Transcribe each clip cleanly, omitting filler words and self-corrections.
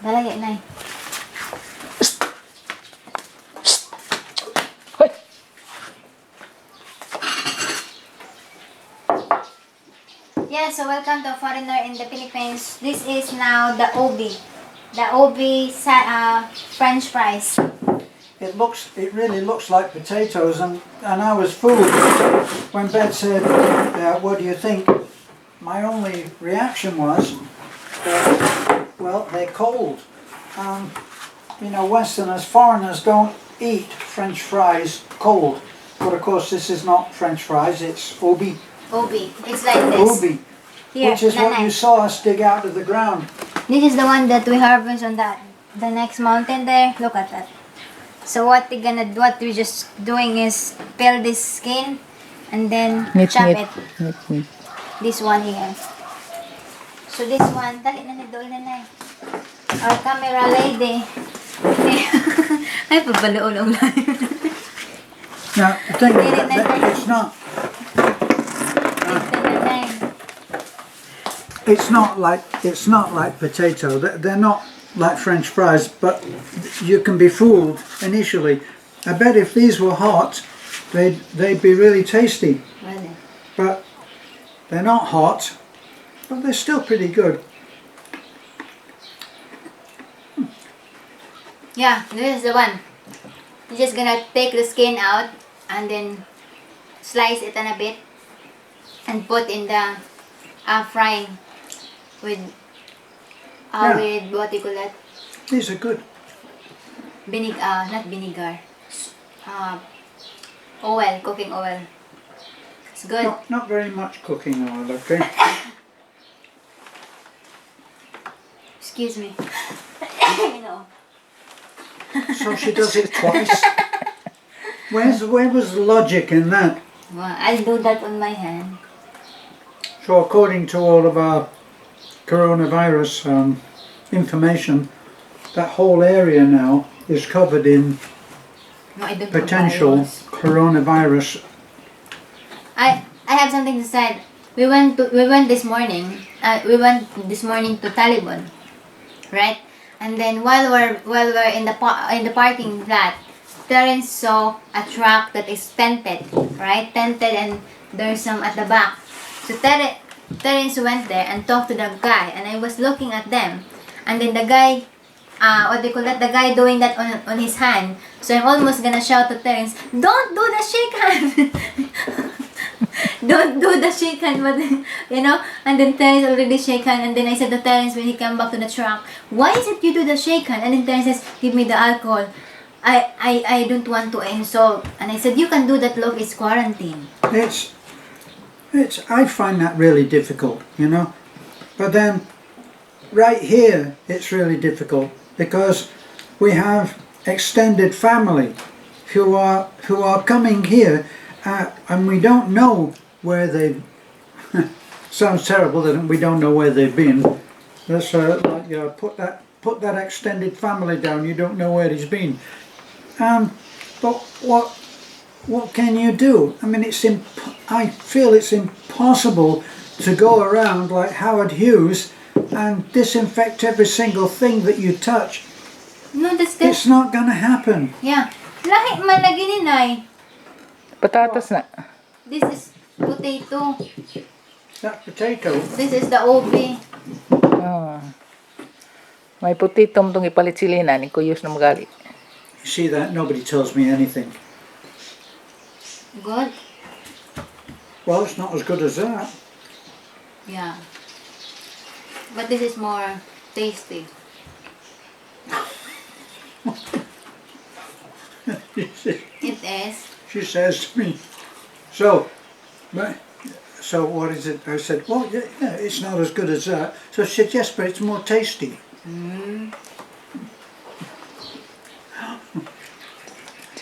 Dalaya na. Yeah, so welcome to a foreigner in the Philippines. This is now the OB. The OB French fries. It really looks like potatoes, and I was fooled when Beth said, what do you think? My only reaction was, well, they're cold. You know, Westerners, foreigners don't eat French fries cold. But of course this is not French fries, it's obi. Obi. It's like this. Obi. Here, which is what you saw us dig out of the ground. This is the one that we harvest on the next mountain there. Look at that. So what we're just doing is peel this skin and then chop it. This one here. So this one, dali na doon na. Our camera lady. Ay, pabaloon lang. Now, the thing is that it's not like potato. They're not like French fries, but you can be fooled initially. I bet if these were hot, they'd be really tasty. Really? But they're not hot, but they're still pretty good. Yeah, this is the one. You're just gonna take the skin out and then slice it in a bit and put in the frying with with what do you call that? These are good. Not vinegar. Oil, cooking oil. It's good. Not very much cooking oil, okay? Excuse me. You know. So she does it twice. Where was the logic in that? Well, I'll do that on my hand. So according to all of our coronavirus information, that whole area now is covered in potential coronavirus. I have something to say. We went this morning. We went this morning to Taliban, right? And then while we're in the parking lot, Terence saw a truck that is tented, right? Tented, and there's some at the back. So Terence went there and talked to the guy, and I was looking at them, and then the guy, what do you call that? The guy doing that on his hand. So I'm almost gonna shout to Terence, "Don't do the shake hand!" Don't do the shake hand, but you know. And then Terence already shake hand, and then I said to Terence when he came back to the truck, "Why is it you do the shake hand?" And then Terence says, "Give me the alcohol. I don't want to insult." And I said, "You can do that, look, it's quarantine." I find that really difficult, you know. But then, right here, it's really difficult because we have extended family who are coming here, and we don't know where they. Sounds terrible that we don't know where they've been. That's like put that extended family down. You don't know where he's been. But what can you do? I mean, I feel it's impossible to go around like Howard Hughes and disinfect every single thing that you touch. No, that's good. It's not going to happen. Yeah. Lahi man lagi ni Nay. Patatas na. This is potato. That potato. This is the OB. Oh. May putitom tong ipalit silina ni kuyos na magali. You see that? Nobody tells me anything. Good. Well, it's not as good as that. Yeah. But this is more tasty. It is. She says to me, so what is it? I said, well, yeah, it's not as good as that. So she said, yes, but it's more tasty.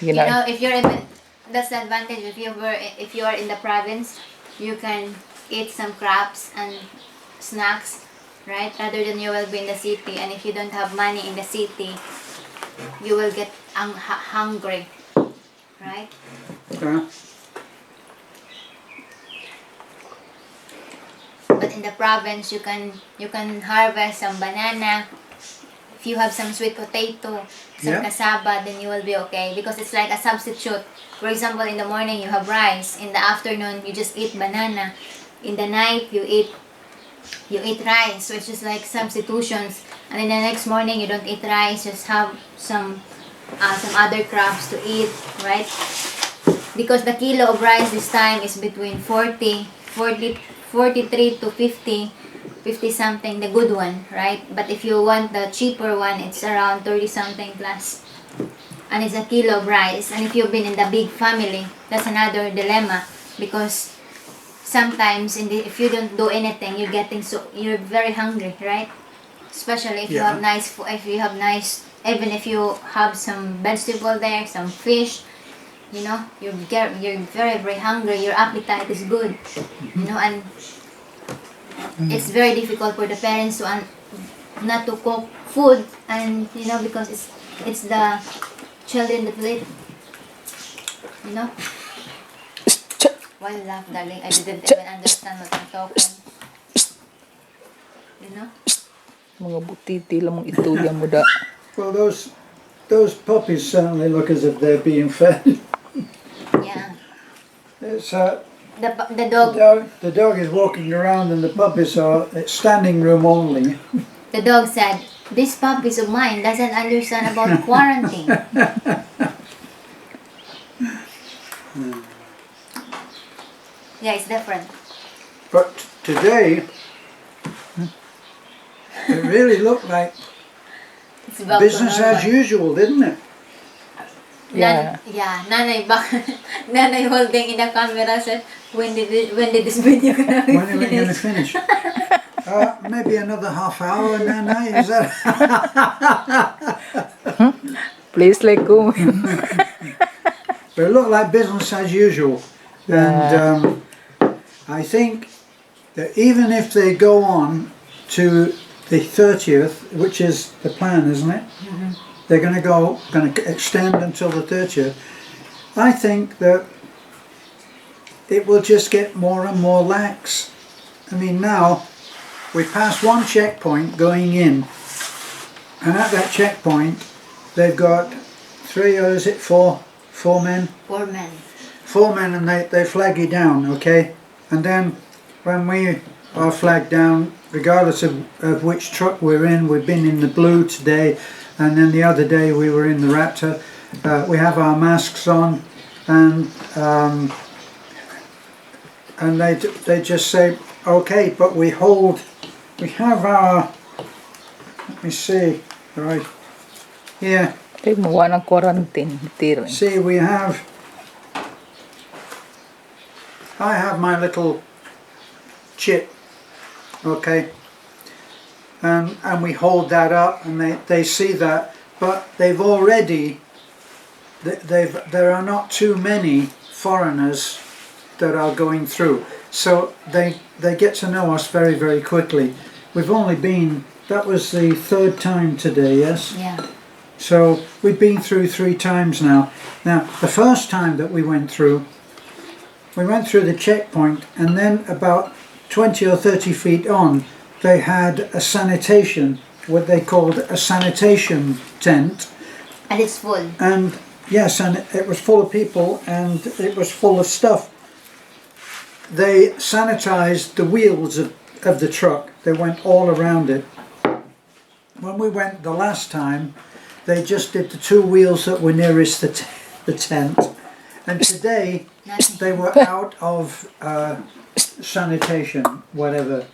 You know, if you're even, that's the advantage. If you are in the province, you can eat some crabs and snacks, right? Rather than you will be in the city, and if you don't have money in the city, you will get hungry, right? Yeah. But in the province, you can harvest some banana, if you have some sweet potato, some Yeah. cassava, then you will be okay because it's like a substitute. For example, in the morning you have rice, in the afternoon you just eat banana, in the night you eat rice, which is like substitutions, and in the next morning you don't eat rice, just have some other crops to eat, right? Because the kilo of rice this time is between 43 to 50 something, the good one, right? But if you want the cheaper one, it's around 30 something plus. And it's a kilo of rice. And if you've been in the big family, that's another dilemma because sometimes if you don't do anything, you're very hungry, right? Especially if you Yeah. have even if you have some vegetable there, some fish, you're very very hungry, your appetite is good, and it's very difficult for the parents to not to cook food, and because it's the children that will eat, you know why you laugh, darling? I didn't even understand what I'm talking, Mga butiti lang mong ituya mo da. Well, those puppies certainly look as if they're being fed. yeah. It's The dog the dog is walking around, and the puppies it's standing room only. the dog said, "This puppies of mine doesn't understand about quarantine." Yeah, it's different. But today, it really looked like It's back to business as normal. usual, didn't it? Yeah. Nanay Nanay holding in the camera said, when did this video gonna be When are we going to finished? finish? Maybe another half hour, Nana. Is that? Please like go. But it looked like business as usual, and I think that even if they go on to the 30th, which is the plan, isn't it? They're going to extend until the 30th. I think that it will just get more and more lax. I mean, now we passed one checkpoint going in, and at that checkpoint they've got four men? 4 men. 4 men, and they flag you down, okay? And then when we are flagged down, regardless of which truck we're in, we've been in the blue today, and then the other day we were in the Raptor, we have our masks on, and they just say, okay, but we have our, let me see, right here, Tay mo ng quarantine. Tiro. see I have my little chip, okay, and we hold that up, and they see that, but they've already, there are not too many foreigners that are going through, so they get to know us very very quickly. We've only been, that was the 3rd time today, yes? Yeah. So we've been through 3 times now. Now the first time that we went through the checkpoint, and then about 20 or 30 feet on they had a sanitation, what they called a sanitation tent, And it's full. and yes, and it was full of people, and it was full of stuff. They sanitized the wheels of the truck. They went all around it. When we went the last time, they just did the 2 wheels that were nearest the tent, and today Nothing. they were out of sanitation, whatever